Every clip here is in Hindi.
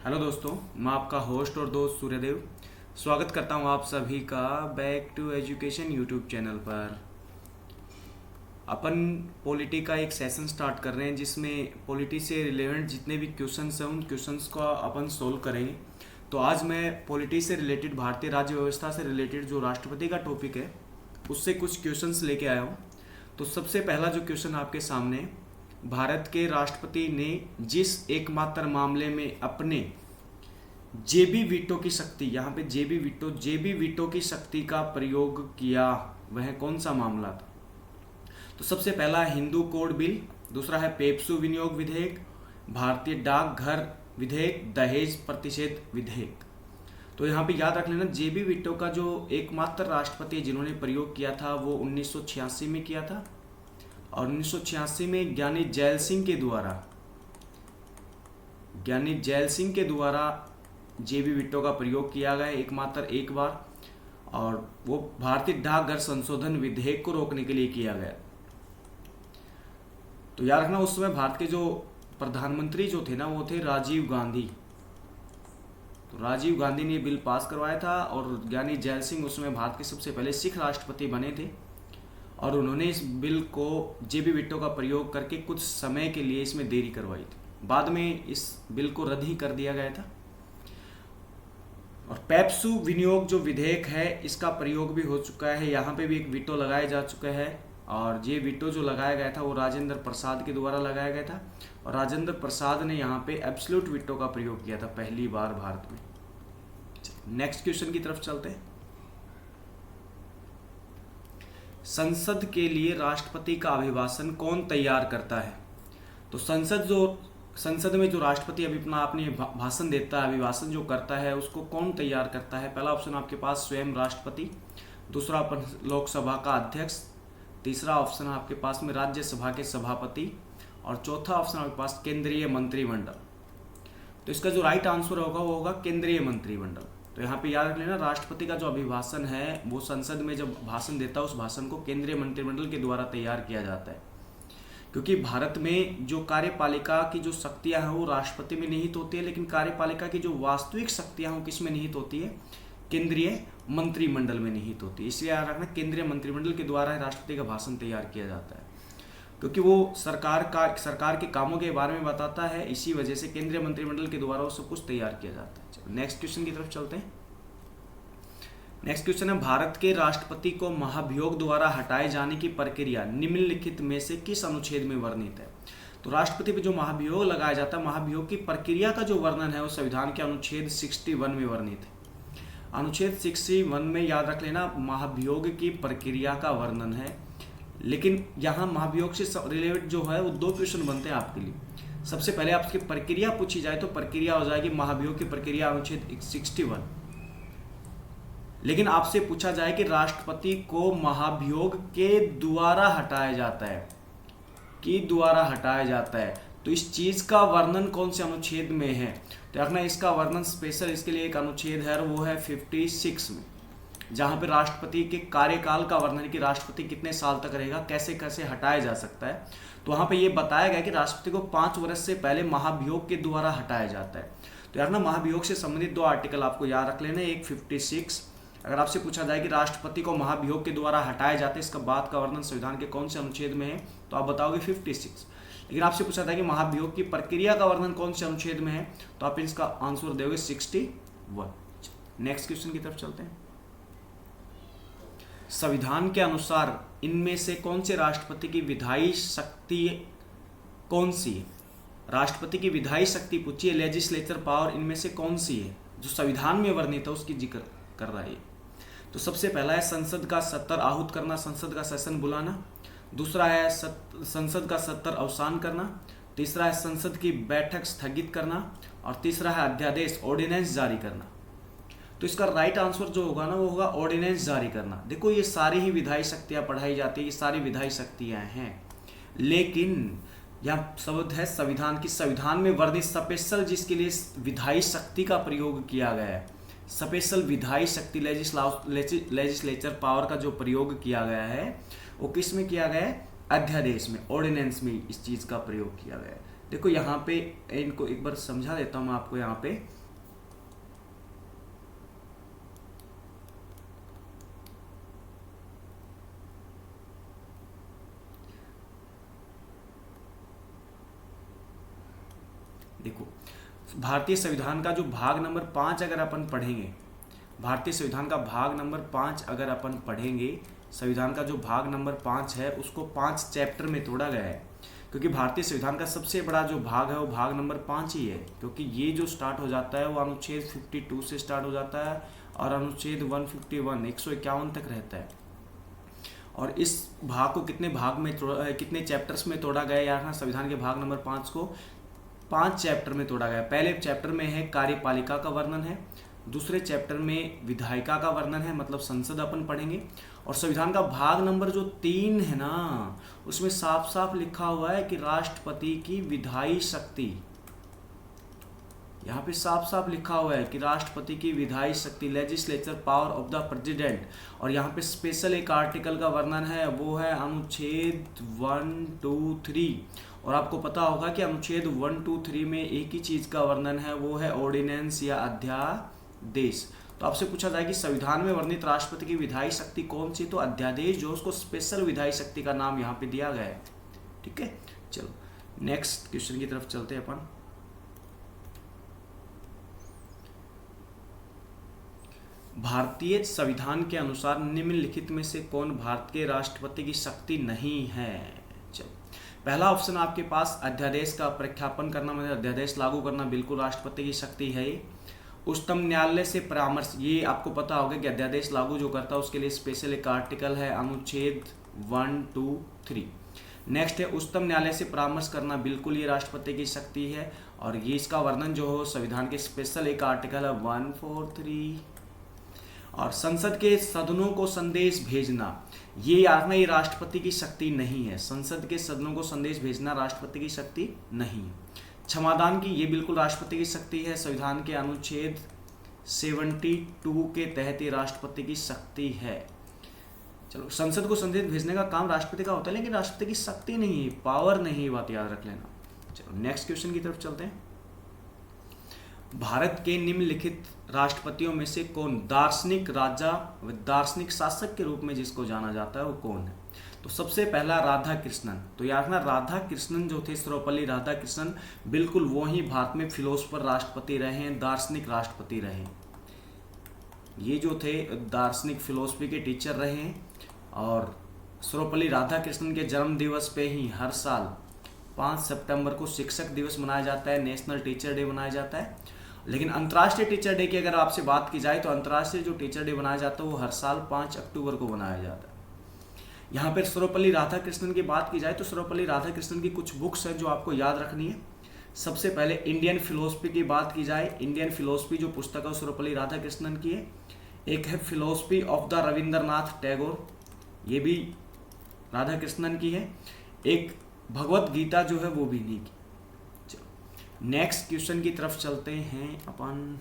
हेलो दोस्तों, मैं आपका होस्ट और दोस्त सूर्यदेव स्वागत करता हूं आप सभी का back to education YouTube channel पर। अपन पॉलिटी का एक सेशन स्टार्ट कर रहे हैं जिसमें पॉलिटी से रिलेवेंट जितने भी क्वेश्चंस हैं उन क्वेश्चंस को अपन सोल्व करेंगे। तो आज मैं पॉलिटी से रिलेटेड, भारतीय राज्य व्यवस्था से रिलेटेड जो राष्ट्रपति का टॉपिक है उससे कुछ क्वेश्चंस लेके आया हूँ। तो सबसे पहला जो क्वेश्चन आपके सामने है, भारत के राष्ट्रपति ने जिस एकमात्र मामले में अपने जेबी वीटो की शक्ति, यहाँ पे जेबी वीटो की शक्ति का प्रयोग किया, वह कौन सा मामला था? तो सबसे पहला है हिंदू कोड बिल, दूसरा है पेप्सू विनियोग विधेयक, भारतीय डाकघर विधेयक, दहेज प्रतिषेध विधेयक। तो यहाँ पे याद रख लेना, जेबी वीटो का जो एकमात्र राष्ट्रपति जिन्होंने प्रयोग किया था वो 1986 में किया था, और 1986 में ज्ञानी जैल सिंह के द्वारा जेबी वीटो का प्रयोग किया गया एकमात्र एक बार, और वो भारतीय डाकघर संशोधन विधेयक को रोकने के लिए किया गया। तो याद रखना, उस समय भारत के जो प्रधानमंत्री जो थे ना वो थे राजीव गांधी। तो राजीव गांधी ने बिल पास करवाया था, और ज्ञानी जैल सिंह उस समय भारत के सबसे पहले सिख राष्ट्रपति बने थे, और उन्होंने इस बिल को जेबी वीटो का प्रयोग करके कुछ समय के लिए इसमें देरी करवाई थी। बाद में इस बिल को रद्द ही कर दिया गया था। और पेप्सू विनियोग जो विधेयक है इसका प्रयोग भी हो चुका है, यहाँ पे भी एक वीटो लगाया जा चुका है, और ये वीटो जो लगाया गया था वो राजेंद्र प्रसाद के द्वारा लगाया गया था, और राजेंद्र प्रसाद ने यहाँ पे एब्सोल्यूट वीटो का प्रयोग किया था पहली बार भारत में। नेक्स्ट क्वेश्चन की तरफ चलते हैं। संसद के लिए राष्ट्रपति का अभिभाषण कौन तैयार करता है? तो संसद में जो राष्ट्रपति अपने भाषण देता है, अभिभाषण जो करता है, उसको कौन तैयार करता है? पहला ऑप्शन आपके पास स्वयं राष्ट्रपति, दूसरा लोकसभा का अध्यक्ष, तीसरा ऑप्शन आपके पास में राज्यसभा के सभापति, और चौथा ऑप्शन आपके पास केंद्रीय मंत्रिमंडल। तो इसका जो राइट आंसर होगा वो होगा केंद्रीय मंत्रिमंडल। तो यहाँ पे याद रख लेना, राष्ट्रपति का जो अभिभाषण है वो संसद में जब भाषण देता है उस भाषण को केंद्रीय मंत्रिमंडल के द्वारा तैयार किया जाता है, क्योंकि भारत में जो कार्यपालिका की जो शक्तियां हैं वो राष्ट्रपति में निहित होती है, लेकिन कार्यपालिका की जो वास्तविक शक्तियां हैं वो किस में निहित होती है? केंद्रीय मंत्रिमंडल में निहित होती है। इसलिए याद रखना, केंद्रीय मंत्रिमंडल के द्वारा राष्ट्रपति का भाषण तैयार किया जाता है, क्योंकि वो सरकार के कामों के बारे में बताता है। इसी वजह से केंद्रीय मंत्रिमंडल के द्वारा वो सब कुछ तैयार किया जाता है। चलो नेक्स्ट क्वेश्चन की तरफ चलते हैं। नेक्स्ट क्वेश्चन है, भारत के राष्ट्रपति को महाभियोग द्वारा हटाए जाने की प्रक्रिया निम्नलिखित में से किस अनुच्छेद में वर्णित है? तो राष्ट्रपति पे जो महाभियोग लगाया जाता है, महाभियोग की प्रक्रिया का जो वर्णन है वो संविधान के अनुच्छेद 61 में वर्णित है। अनुच्छेद 61 में याद रख लेना, महाभियोग की प्रक्रिया का वर्णन है। लेकिन यहाँ महाभियोग से रिलेटेड जो है वो दो क्वेश्चन बनते हैं आपके लिए। सबसे पहले आपकी प्रक्रिया पूछी जाए तो प्रक्रिया हो जाएगी महाभियोग की प्रक्रिया अनुच्छेद 61। लेकिन आपसे पूछा जाए कि राष्ट्रपति को महाभियोग के द्वारा हटाया जाता है, तो इस चीज का वर्णन कौन से अनुच्छेद में है? तो देखना, इसका वर्णन स्पेशल इसके लिए एक अनुच्छेद है, वो है 56 में, जहां पे राष्ट्रपति के कार्यकाल का वर्णन कि राष्ट्रपति कितने साल तक रहेगा, कैसे कैसे हटाया जा सकता है। तो वहां पे ये बताया गया कि राष्ट्रपति को 5 वर्ष से पहले महाभियोग के द्वारा हटाया जाता है। तो यार ना, महाभियोग से संबंधित 2 आर्टिकल आपको याद रख लेना। एक 56, अगर आपसे पूछा जाए कि राष्ट्रपति को महाभियोग के द्वारा हटाया जाता है, इसका बात का वर्णन संविधान के कौन से अनुच्छेद में है, तो आप बताओगे 56। लेकिन आपसे पूछा था कि महाभियोग की प्रक्रिया का वर्णन कौन से अनुच्छेद में है, तो आप इसका आंसर दोगे 61। नेक्स्ट क्वेश्चन की तरफ चलते हैं। संविधान के अनुसार इनमें से कौन से राष्ट्रपति की विधायी शक्ति कौन सी है? राष्ट्रपति की विधायी शक्ति पूछी है, लेजिस्लेचर पावर, इनमें से कौन सी है जो संविधान में वर्णित है उसकी जिक्र कर रहा है। तो सबसे पहला है संसद का सत्र आहूत करना, संसद का सेशन बुलाना। दूसरा है संसद का सत्र अवसान करना। तीसरा है संसद की बैठक स्थगित करना, और तीसरा है अध्यादेश ऑर्डिनेंस जारी करना। तो इसका राइट आंसर जो होगा ना वो होगा ऑर्डिनेंस जारी करना। देखो, ये सारी ही विधायी शक्तियां पढ़ाई जाती है, ये सारी विधायी शक्तियां हैं, लेकिन यह शब्द है संविधान की, संविधान में वर्णित स्पेशल जिसके लिए विधायी शक्ति का प्रयोग किया गया है, स्पेशल विधायी शक्ति लेजिस्लेचर पावर का जो प्रयोग किया गया है वो किस में किया गया है? अध्यादेश में, ऑर्डिनेंस में इस चीज का प्रयोग किया गया है। देखो यहाँ पे इनको एक बार समझा देता हूँ मैं आपको। यहाँ पे देखो, भारतीय संविधान का जो भाग नंबर 5 अगर अपन पढ़ेंगे, भारतीय संविधान का भाग नंबर 5 अगर अपन पढ़ेंगे, संविधान का जो भाग नंबर 5 है उसको 5 चैप्टर में तोड़ा गया है, क्योंकि भारतीय संविधान का सबसे बड़ा जो भाग है वो भाग नंबर 5 ही है। क्योंकि ये जो स्टार्ट हो जाता है वो अनुच्छेद 52 से स्टार्ट हो जाता है और अनुच्छेद 151 151 तक रहता है। और इस भाग को कितने भाग में कितने चैप्टर्स में तोड़ा गया, यहाँ संविधान के भाग नंबर 5 को 5 चैप्टर में तोड़ा गया। पहले चैप्टर में है कार्यपालिका का वर्णन है, दूसरे चैप्टर में विधायिका का वर्णन है, मतलब संसद अपन पढ़ेंगे। और संविधान का भाग नंबर जो 3 है ना, उसमें साफ साफ लिखा हुआ है कि राष्ट्रपति की विधायी शक्ति, यहाँ पे साफ साफ लिखा हुआ है कि राष्ट्रपति की विधायी शक्ति, legislature power of the president. और यहाँ पे स्पेशल एक आर्टिकल का वर्णन है, वो है अनुच्छेद 1, 2, 3। और आपको पता होगा कि अनुच्छेद 1, 2, 3 में एक ही चीज का वर्णन है, वो है ऑर्डिनेंस या अध्यादेश। तो आपसे पूछा जाए कि संविधान में वर्णित राष्ट्रपति की विधायी शक्ति कौन सी, तो अध्यादेश जो उसको स्पेशल विधायी शक्ति का नाम यहाँ पे दिया गया है। ठीक है, चलो नेक्स्ट क्वेश्चन की तरफ चलते हैं अपन। भारतीय संविधान के अनुसार निम्नलिखित में से कौन भारत के राष्ट्रपति की शक्ति नहीं है। चलो, पहला ऑप्शन आपके पास अध्यादेश का प्रख्यापन करना, मतलब अध्यादेश लागू करना, बिल्कुल राष्ट्रपति की शक्ति है। उच्चतम न्यायालय से परामर्श, ये आपको पता होगा कि अध्यादेश लागू जो करता है उसके लिए स्पेशल एक आर्टिकल है, अनुच्छेद 1, 2, 3। नेक्स्ट है उच्चतम न्यायालय से परामर्श करना, बिल्कुल ये राष्ट्रपति की शक्ति है। और ये इसका वर्णन जो हो संविधान के स्पेशल एक आर्टिकल है 143। और संसद के सदनों को संदेश भेजना, ये याद ना, ये राष्ट्रपति की शक्ति नहीं है। संसद के सदनों को संदेश भेजना राष्ट्रपति की शक्ति नहीं है। क्षमादान की, ये बिल्कुल राष्ट्रपति की शक्ति है, संविधान के अनुच्छेद 72 के तहत ये राष्ट्रपति की शक्ति है। चलो, संसद को संदेश भेजने का काम राष्ट्रपति का होता है, लेकिन राष्ट्रपति की शक्ति नहीं है, पावर नहीं है, बात याद रख लेना। चलो नेक्स्ट क्वेश्चन की तरफ चलते हैं। भारत के निम्नलिखित राष्ट्रपतियों में से कौन दार्शनिक राजा व दार्शनिक शासक के रूप में जिसको जाना जाता है वो कौन है। तो सबसे पहला राधा कृष्णन। तो याद रखना, राधा कृष्णन जो थे, सर्वपल्ली राधा कृष्णन, बिल्कुल वो ही भारत में फिलोसफर राष्ट्रपति रहे हैं, दार्शनिक राष्ट्रपति रहे हैं। ये जो थे दार्शनिक फिलोसफी के टीचर रहे हैं। और सर्वपल्ली राधा कृष्णन के जन्म दिवस पे ही हर साल 5 सितंबर को शिक्षक दिवस मनाया जाता है, नेशनल टीचर डे मनाया जाता है। लेकिन अंतर्राष्ट्रीय टीचर डे की अगर आपसे बात की जाए तो अंतर्राष्ट्रीय जो टीचर डे मनाया जाता है वो हर साल 5 अक्टूबर को मनाया जाता है। यहाँ पर सर्वपल्ली राधाकृष्णन की बात की जाए तो सर्वपल्ली राधाकृष्णन की कुछ बुक्स हैं जो आपको याद रखनी है। सबसे पहले इंडियन फिलोसफी की बात की जाए, इंडियन फिलोसफी जो पुस्तक है सर्वपल्ली राधाकृष्णन की है। एक है philosophy of the Rabindranath Tagore, ये भी राधाकृष्णन की है। एक भगवत गीता जो है वो भी नहीं की। नेक्स्ट क्वेश्चन की तरफ चलते हैं अपन।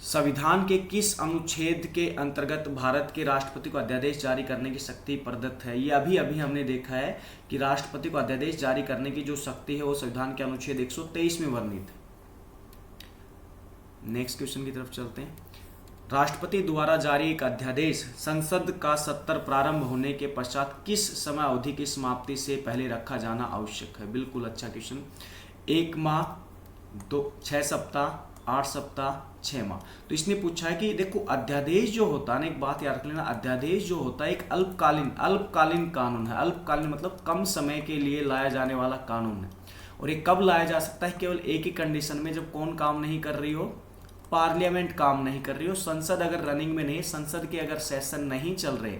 संविधान के किस अनुच्छेद के अंतर्गत भारत के राष्ट्रपति को अध्यादेश जारी करने की शक्ति प्रदत्त है। ये अभी अभी हमने देखा है कि राष्ट्रपति को अध्यादेश जारी करने की जो शक्ति है वो संविधान के अनुच्छेद 123 में वर्णित है। नेक्स्ट क्वेश्चन की तरफ चलते हैं। राष्ट्रपति द्वारा जारी एक अध्यादेश संसद का सत्र प्रारंभ होने के पश्चात किस समय अवधि की समाप्ति से पहले रखा जाना आवश्यक है। बिल्कुल अच्छा क्वेश्चन। 1 माह, 6 सप्ताह, 8 सप्ताह, 6 माह। तो इसने पूछा है कि देखो अध्यादेश जो होता है ना, एक बात याद रख लेना, अध्यादेश जो होता है एक अल्पकालीन कानून है। अल्पकालीन मतलब कम समय के लिए लाया जाने वाला कानून है। और ये कब लाया जा सकता है, केवल एक ही कंडीशन में, जब कौन काम नहीं कर रही हो, पार्लियामेंट काम नहीं कर रही हो, संसद अगर रनिंग में नहीं, संसद के अगर सेशन नहीं चल रहे,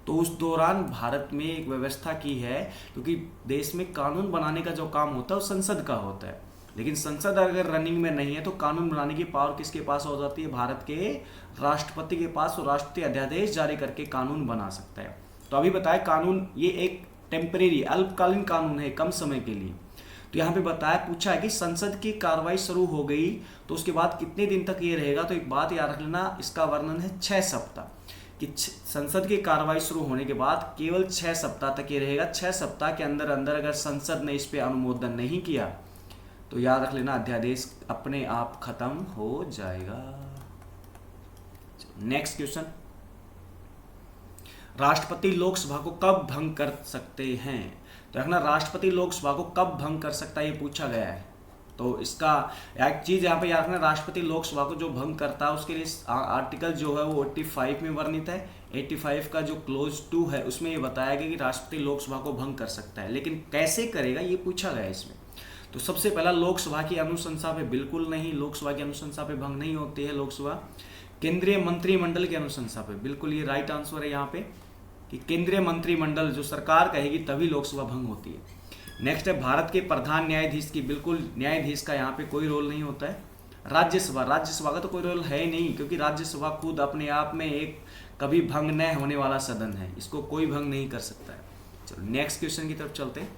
तो उस दौरान भारत में एक व्यवस्था की है, क्योंकि देश में कानून बनाने का जो काम होता है वो संसद का होता है। लेकिन संसद अगर रनिंग में नहीं है तो कानून बनाने की पावर किसके पास हो जाती है, भारत के राष्ट्रपति के पास। और राष्ट्रपति अध्यादेश जारी करके कानून बना सकता है। तो अभी बताया कानून ये एक टेम्परेरी अल्पकालीन कानून है, कम समय के लिए। तो यहाँ पे बताया, पूछा है कि संसद की कार्रवाई शुरू हो गई तो उसके बाद कितने दिन तक ये रहेगा। तो एक बात याद रख लेना, इसका वर्णन है 6 सप्ताह। कि संसद की कार्रवाई शुरू होने के बाद केवल 6 सप्ताह तक ये रहेगा। 6 सप्ताह के अंदर अंदर अगर संसद ने इस पे अनुमोदन नहीं किया तो याद रख लेना अध्यादेश अपने आप खत्म हो जाएगा। नेक्स्ट क्वेश्चन, राष्ट्रपति लोकसभा को कब भंग कर सकते हैं? तो रखना राष्ट्रपति लोकसभा को कब भंग कर सकता है ये पूछा गया है। तो इसका एक चीज यहाँ पे याद रखना, राष्ट्रपति लोकसभा को जो भंग करता है उसके लिए आर्टिकल जो है वो 85 में वर्णित है। 85 का जो क्लोज 2 है उसमें ये बताया गया कि राष्ट्रपति लोकसभा को भंग कर सकता है, लेकिन कैसे करेगा ये पूछा गया है इसमें। तो सबसे पहला, लोकसभा की अनुशंसा पे बिल्कुल नहीं, लोकसभा की अनुशंसा पे भंग नहीं होती है लोकसभा। केंद्रीय मंत्रिमंडल की अनुशंसा पे बिल्कुल, ये राइट आंसर है यहाँ पे कि केंद्रीय मंत्रिमंडल जो सरकार कहेगी तभी लोकसभा भंग होती है। नेक्स्ट है भारत के प्रधान न्यायाधीश की, बिल्कुल न्यायाधीश का यहाँ पे कोई रोल नहीं होता है। राज्यसभा, राज्यसभा का तो कोई रोल है ही नहीं, क्योंकि राज्यसभा खुद अपने आप में एक कभी भंग न होने वाला सदन है, इसको कोई भंग नहीं कर सकता है। चलो नेक्स्ट क्वेश्चन की तरफ चलते हैं।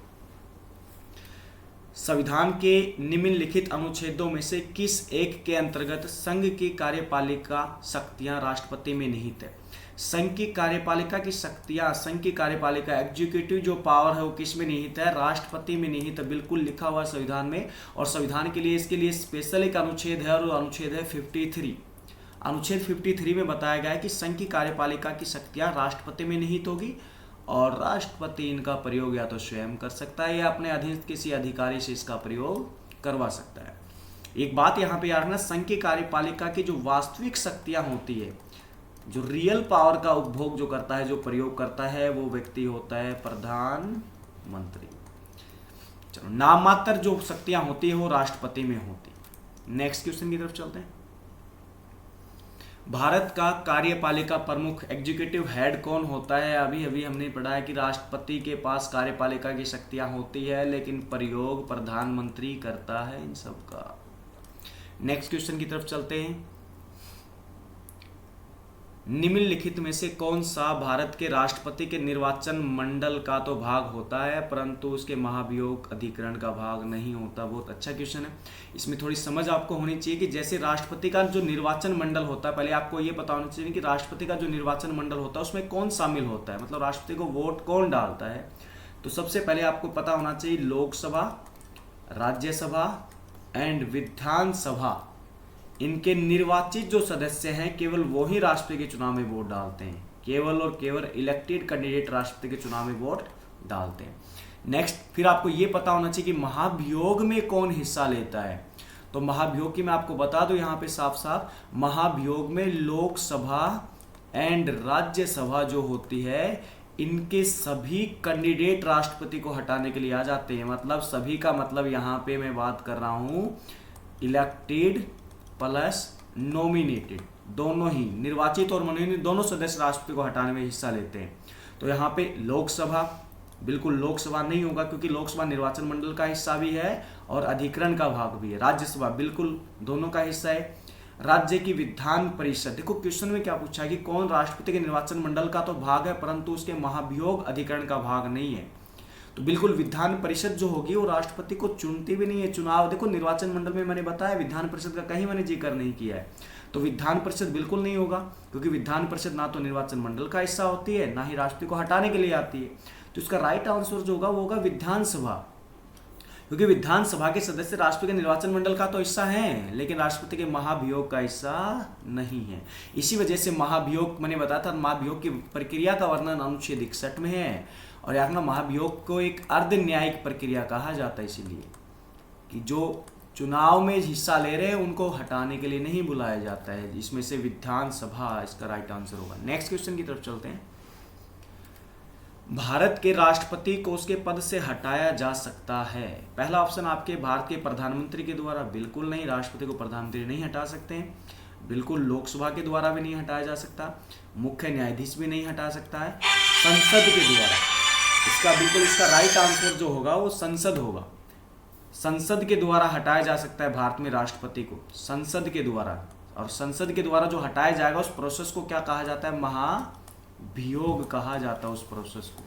संविधान के निम्नलिखित अनुच्छेदों में से किस एक के अंतर्गत संघ की कार्यपालिका शक्तियां राष्ट्रपति में निहित है? संघ की कार्यपालिका की शक्तियां, संघ की कार्यपालिका एग्जीक्यूटिव जो पावर है वो किस में निहित है? राष्ट्रपति में निहित है, बिल्कुल लिखा हुआ संविधान में। और संविधान के लिए इसके लिए स्पेशल एक अनुच्छेद है और अनुच्छेद है 53। अनुच्छेद 53 में बताया गया है कि संघ की कार्यपालिका की शक्तियां राष्ट्रपति में निहित होगी और राष्ट्रपति इनका प्रयोग या तो स्वयं कर सकता है या अपने अधीन किसी अधिकारी से इसका प्रयोग करवा सकता है। एक बात यहाँ पे याद रखना, संघ की कार्यपालिका की जो वास्तविक शक्तियां होती है, जो रियल पावर का उपभोग जो करता है, जो प्रयोग करता है, वो व्यक्ति होता है प्रधानमंत्री। चलो, नाम मात्र जो शक्तियां होती है वो राष्ट्रपति में होती। नेक्स्ट क्वेश्चन की तरफ चलते हैं। भारत का कार्यपालिका प्रमुख एग्जीक्यूटिव हेड कौन होता है? अभी अभी हमने पढ़ा है कि राष्ट्रपति के पास कार्यपालिका की शक्तियां होती है, लेकिन प्रयोग प्रधानमंत्री करता है इन सब का। नेक्स्ट क्वेश्चन की तरफ चलते हैं। निम्नलिखित में से कौन सा भारत के राष्ट्रपति के निर्वाचन मंडल का तो भाग होता है परंतु उसके महाभियोग अधिकरण का भाग नहीं होता? बहुत अच्छा क्वेश्चन है। इसमें थोड़ी समझ आपको होनी चाहिए कि जैसे राष्ट्रपति का जो निर्वाचन मंडल होता है, पहले आपको ये पता होना चाहिए कि राष्ट्रपति का जो निर्वाचन मंडल होता है उसमें कौन शामिल होता है, मतलब राष्ट्रपति को वोट कौन डालता है। तो सबसे पहले आपको पता होना चाहिए लोकसभा, राज्यसभा एंड विधानसभा, इनके निर्वाचित जो सदस्य हैं केवल वो ही राष्ट्रपति के चुनाव में वोट डालते हैं। केवल और केवल इलेक्टेड कैंडिडेट राष्ट्रपति के चुनाव में वोट डालते हैं। नेक्स्ट, फिर आपको ये पता होना चाहिए कि महाभियोग में कौन हिस्सा लेता है। तो महाभियोग की मैं आपको बता दूं यहाँ पे साफ साफ, महाभियोग में लोकसभा एंड राज्यसभा जो होती है इनके सभी कैंडिडेट राष्ट्रपति को हटाने के लिए आ जाते हैं। मतलब सभी का मतलब यहाँ पे मैं बात कर रहा हूँ इलेक्टेड प्लस नॉमिनेटेड, दोनों ही निर्वाचित और मनोनीत दोनों सदस्य राष्ट्रपति को हटाने में हिस्सा लेते हैं। तो यहाँ पे लोकसभा, बिल्कुल लोकसभा नहीं होगा क्योंकि लोकसभा निर्वाचन मंडल का हिस्सा भी है और अधिकरण का भाग भी है। राज्यसभा बिल्कुल दोनों का हिस्सा है। राज्य की विधान परिषद, देखो क्वेश्चन में क्या पूछा है कि कौन राष्ट्रपति के निर्वाचन मंडल का तो भाग है परंतु उसके महाभियोग अधिकरण का भाग नहीं है। तो बिल्कुल विधान परिषद जो होगी वो राष्ट्रपति को चुनती भी नहीं है। चुनाव देखो निर्वाचन मंडल में मैंने बताया, विधान परिषद का कहीं मैंने जिक्र नहीं किया है। तो विधान परिषद बिल्कुल नहीं होगा क्योंकि विधान परिषद ना तो निर्वाचन मंडल का हिस्सा होती है ना ही राष्ट्रपति को हटाने के लिए आती है। तो इसका राइट आंसर जो होगा वो होगा विधानसभा, क्योंकि विधानसभा के सदस्य राष्ट्रपति के निर्वाचन मंडल का तो हिस्सा है लेकिन राष्ट्रपति के महाभियोग का हिस्सा नहीं है। इसी वजह से महाभियोग मैंने बताया था, महाभियोग की प्रक्रिया का वर्णन अनुच्छेद 61 में है। और यार ना महाभियोग को एक अर्ध न्यायिक प्रक्रिया कहा जाता है, इसीलिए कि जो चुनाव में हिस्सा ले रहे हैं उनको हटाने के लिए नहीं बुलाया जाता है। इसमें से विधानसभा इसका राइट आंसर होगा। नेक्स्ट क्वेश्चन की तरफ चलते हैं। भारत के राष्ट्रपति को उसके पद से हटाया जा सकता है? पहला ऑप्शन आपके भारत के प्रधानमंत्री के द्वारा, बिल्कुल नहीं, राष्ट्रपति को प्रधानमंत्री नहीं हटा सकते हैं। बिल्कुल लोकसभा के द्वारा भी नहीं हटाया जा सकता, मुख्य न्यायाधीश भी नहीं हटा सकता है, संसद के द्वारा। इसका बिल्कुल इसका राइट आंसर जो होगा वो संसद होगा। संसद के द्वारा हटाया जा सकता है भारत में राष्ट्रपति को, संसद के द्वारा। और संसद के द्वारा जो हटाया जाएगा उस प्रोसेस को क्या कहा जाता है? महाभियोग कहा जाता है। उस प्रोसेस को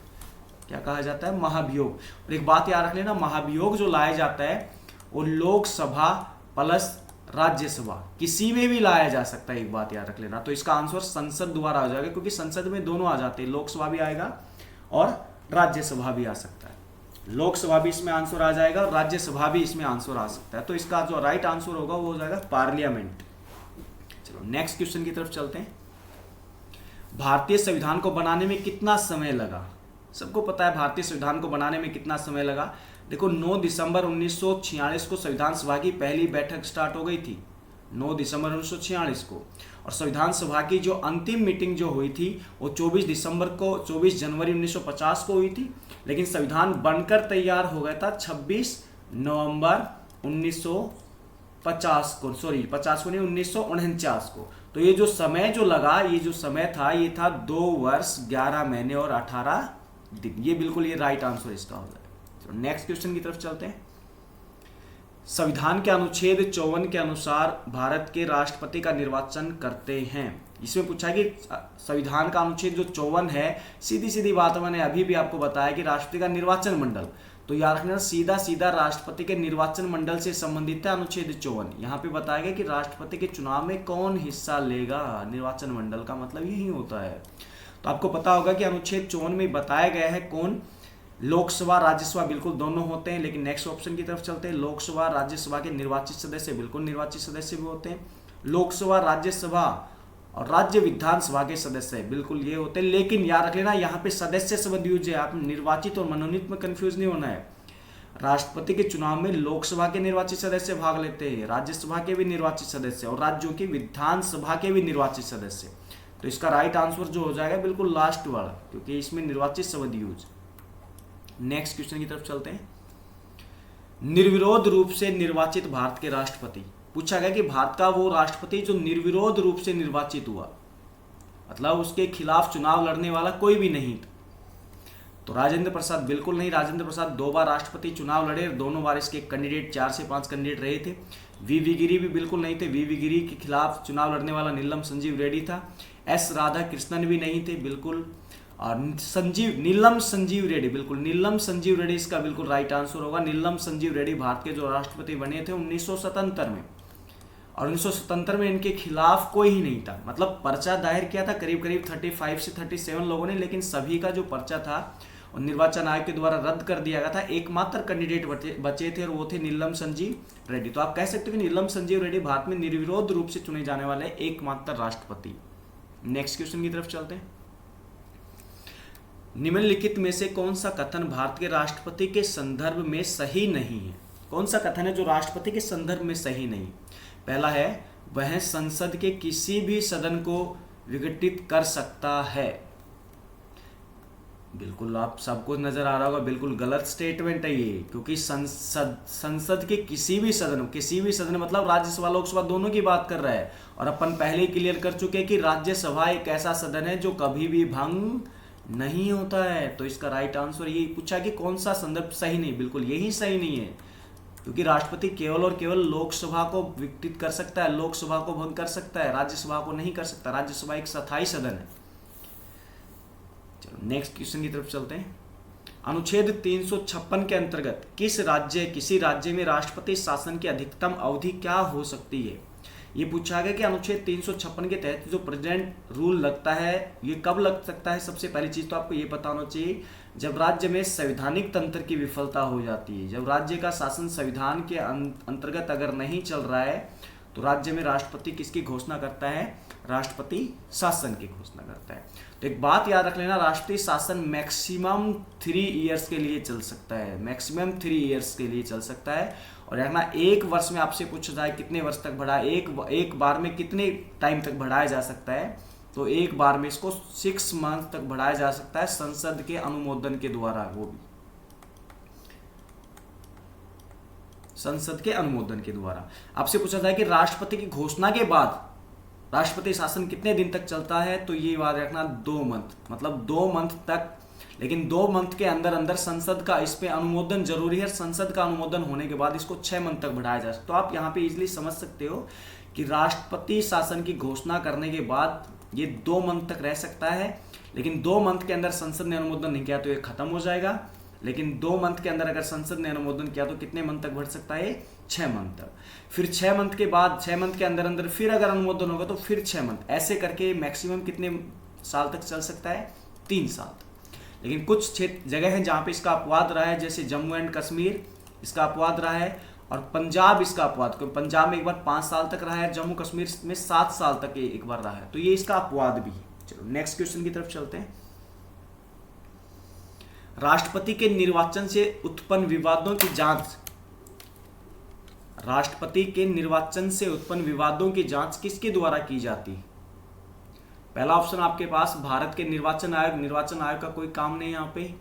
क्या कहा जाता है? महाभियोग। और एक बात याद रख लेना, महाभियोग जो लाया जाता है वो लोकसभा प्लस राज्यसभा, किसी में भी लाया जा सकता है, एक बात याद रख लेना। तो इसका आंसर संसद द्वारा आ जाएगा, क्योंकि संसद में दोनों आ जाते हैं, लोकसभा भी आएगा और राज्यसभा भी आ सकता है। लोकसभा भी इसमें आंसर आ जाएगा और राज्यसभा भी इसमें आंसर आ सकता है। तो इसका जो राइट आंसर होगा वो हो जाएगा पार्लियामेंट। चलो नेक्स्ट क्वेश्चन की तरफ चलते हैं। भारतीय संविधान को बनाने में कितना समय लगा? सबको पता है भारतीय संविधान को बनाने में कितना समय लगा। देखो 9 दिसंबर 1946 को संविधान सभा की पहली बैठक स्टार्ट हो गई थी, 9 दिसंबर 1946 को। और संविधान सभा की जो अंतिम मीटिंग जो हुई थी वो 24 जनवरी 1950 को हुई थी, लेकिन संविधान बनकर तैयार हो गया था 26 नवंबर 1950 को, सॉरी 50 को नहीं, 1949 को। तो ये जो समय जो लगा, ये जो समय था, ये था 2 वर्ष 11 महीने और 18 दिन। ये बिल्कुल ये राइट आंसर इसका हो जाएगा। तो नेक्स्ट क्वेश्चन की तरफ चलते हैं। संविधान के अनुच्छेद 54 के अनुसार भारत के राष्ट्रपति का निर्वाचन करते हैं। इसमें पूछा कि संविधान का अनुच्छेद जो 54 है, सीधी सीधी बात मैंने अभी भी आपको बताया कि राष्ट्रपति का निर्वाचन मंडल, तो याद रखना सीधा सीधा राष्ट्रपति के निर्वाचन मंडल से संबंधित है अनुच्छेद 54। यहाँ पे बताया गया कि राष्ट्रपति के चुनाव में कौन हिस्सा लेगा, निर्वाचन मंडल का मतलब यही होता है। तो आपको पता होगा कि अनुच्छेद 54 में बताया गया है कौन, लोकसभा राज्यसभा बिल्कुल दोनों होते हैं। लेकिन नेक्स्ट ऑप्शन की तरफ चलते हैं। लोकसभा राज्यसभा के निर्वाचित सदस्य बिल्कुल निर्वाचित सदस्य भी होते हैं। लोकसभा राज्यसभा और राज्य विधानसभा के सदस्य बिल्कुल ये होते हैं। लेकिन याद रख लेना यहाँ पे सदस्य शब्द यूज है, आप निर्वाचित और मनोनीत में कंफ्यूज नहीं होना है। राष्ट्रपति के चुनाव में लोकसभा के निर्वाचित सदस्य भाग लेते हैं, राज्यसभा के भी निर्वाचित सदस्य और राज्यों की विधानसभा के भी निर्वाचित सदस्य। तो इसका राइट आंसर जो हो जाएगा बिल्कुल लास्ट वाला, क्योंकि इसमें निर्वाचित शब्द यूज। नेक्स्ट क्वेश्चन की तरफ चलते हैं। निर्विरोध रूप से निर्वाचित भारत के राष्ट्रपति, पूछा गया कि भारत का वो राष्ट्रपति जो निर्विरोध रूप से निर्वाचित हुआ, मतलब उसके खिलाफ चुनाव लड़ने वाला कोई भी नहीं था। तो राजेंद्र प्रसाद बिल्कुल नहीं, राजेंद्र प्रसाद 2 बार राष्ट्रपति चुनाव लड़े, दोनों बार इसके कैंडिडेट 4 से 5 कैंडिडेट रहे थे। वी गिरी भी बिल्कुल नहीं थे, वी गिरी के खिलाफ चुनाव लड़ने वाला नीलम संजीव रेड्डी था। एस राधाकृष्णन भी नहीं थे बिल्कुल, और नीलम संजीव रेड्डी, बिल्कुल नीलम संजीव रेड्डी इसका बिल्कुल राइट आंसर होगा। नीलम संजीव रेड्डी भारत के जो राष्ट्रपति बने थे 1977 में, और 1977 में इनके खिलाफ कोई ही नहीं था। मतलब पर्चा दायर किया था करीब करीब 35 से 37 लोगों ने, लेकिन सभी का जो पर्चा था और निर्वाचन आयोग के द्वारा रद्द कर दिया गया था। एकमात्र कैंडिडेट बचे थे और वो थे नीलम संजीव रेड्डी। तो आप कह सकते हो कि नीलम संजीव रेड्डी भारत में निर्विरोध रूप से चुने जाने वाले एकमात्र राष्ट्रपति। नेक्स्ट क्वेश्चन की तरफ चलते हैं। निम्नलिखित में से कौन सा कथन भारत के राष्ट्रपति के संदर्भ में सही नहीं है? कौन सा कथन है जो राष्ट्रपति के संदर्भ में सही नहीं? पहला है, वह संसद के किसी भी सदन को विघटित कर सकता है। बिल्कुल आप सबको नजर आ रहा होगा, बिल्कुल गलत स्टेटमेंट है ये, क्योंकि संसद के किसी भी सदन मतलब राज्यसभा लोकसभा दोनों की बात कर रहा है। और अपन पहले ही क्लियर कर चुके हैं कि राज्यसभा एक ऐसा सदन है जो कभी भी भंग नहीं होता है। तो इसका राइट आंसर ये पूछा कि कौन सा संदर्भ सही नहीं, बिल्कुल यही सही नहीं है, क्योंकि राष्ट्रपति केवल और केवल लोकसभा को विघटित कर सकता है, लोकसभा को भंग कर सकता है, राज्यसभा को नहीं कर सकता। राज्यसभा एक स्थायी सदन है। चलो नेक्स्ट क्वेश्चन की तरफ चलते हैं। अनुच्छेद 356 के अंतर्गत किसी राज्य में राष्ट्रपति शासन की अधिकतम अवधि क्या हो सकती है? ये पूछा गया कि अनुच्छेद 356 के तहत जो प्रेसिडेंट रूल लगता है ये कब लग सकता है। सबसे पहली चीज तो आपको ये पता होना चाहिए, जब राज्य में संवैधानिक तंत्र की विफलता हो जाती है, जब राज्य का शासन संविधान के अंतर्गत अगर नहीं चल रहा है, तो राज्य में राष्ट्रपति किसकी घोषणा करता है? राष्ट्रपति शासन की घोषणा करता है। तो एक बात याद रख लेना, राष्ट्रीय शासन मैक्सिमम 3 ईयर्स के लिए चल सकता है, मैक्सिमम 3 ईयर्स के लिए चल सकता है। और रखना, एक वर्ष में आपसे पूछा जाए कितने वर्ष तक बढ़ा, एक बार में कितने टाइम तक बढ़ाया जा सकता है, तो एक बार में इसको 6 मंथ तक बढ़ाया जा सकता है संसद के अनुमोदन के द्वारा, वो भी संसद के अनुमोदन के द्वारा। आपसे पूछा जाए कि राष्ट्रपति की घोषणा के बाद राष्ट्रपति शासन कितने दिन तक चलता है, तो ये याद रखना 2 मंथ, मतलब 2 मंथ तक। लेकिन 2 मंथ के अंदर अंदर संसद का इस पे अनुमोदन जरूरी है, संसद का अनुमोदन होने के बाद इसको 6 मंथ तक बढ़ाया जा सकता है। तो आप यहाँ पे इजीली समझ सकते हो कि राष्ट्रपति शासन की घोषणा करने के बाद ये 2 मंथ तक रह सकता है, लेकिन 2 मंथ के अंदर संसद ने अनुमोदन नहीं किया तो ये खत्म हो जाएगा। लेकिन 2 मंथ के अंदर अगर संसद ने अनुमोदन किया तो कितने मंथ तक बढ़ सकता है? 6 मंथ तक। फिर 6 मंथ के बाद 6 मंथ के अंदर अंदर फिर अगर अनुमोदन होगा तो फिर 6 मंथ, ऐसे करके मैक्सिमम कितने साल तक चल सकता है? 3 साल तक। लेकिन कुछ क्षेत्र जगह है जहां पे इसका अपवाद रहा है, जैसे जम्मू एंड कश्मीर इसका अपवाद रहा है, और पंजाब इसका अपवाद, क्योंकि पंजाब में एक बार 5 साल तक रहा है, जम्मू कश्मीर में 7 साल तक एक बार रहा है, तो ये इसका अपवाद भी है। चलो नेक्स्ट क्वेश्चन की तरफ चलते हैं। राष्ट्रपति के निर्वाचन से उत्पन्न विवादों की जांच, राष्ट्रपति के निर्वाचन से उत्पन्न विवादों की जांच किसके द्वारा की जाती है? पहला ऑप्शन आपके पास भारत के निर्वाचन आयोग, निर्वाचन आयोग का कोई काम नहीं यहाँ पे।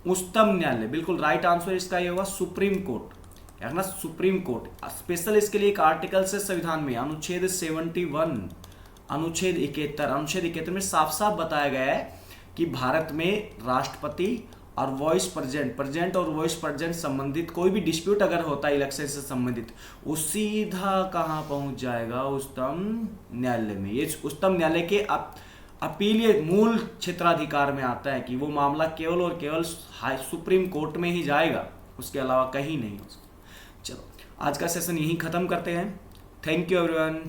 उच्चतम न्यायालय, बिल्कुल राइट आंसर इसका ये होगा सुप्रीम कोर्ट, है ना, सुप्रीम कोर्ट। स्पेशल इसके लिए एक आर्टिकल से संविधान में अनुच्छेद 71, अनुच्छेद 71 में साफ साफ बताया गया है कि भारत में राष्ट्रपति और वॉइस प्रेजेंट और वॉइस प्रेजेंट संबंधित कोई भी डिस्प्यूट अगर होता है इलेक्शन से संबंधित, वो सीधा कहाँ पहुंच जाएगा? उच्चतम न्यायालय में। ये उच्चतम न्यायालय के अपीलीय मूल क्षेत्राधिकार में आता है कि वो मामला केवल और केवल सुप्रीम कोर्ट में ही जाएगा, उसके अलावा कहीं नहीं हो सकता। चलो आज का सेशन यहीं खत्म करते हैं। Thank you everyone.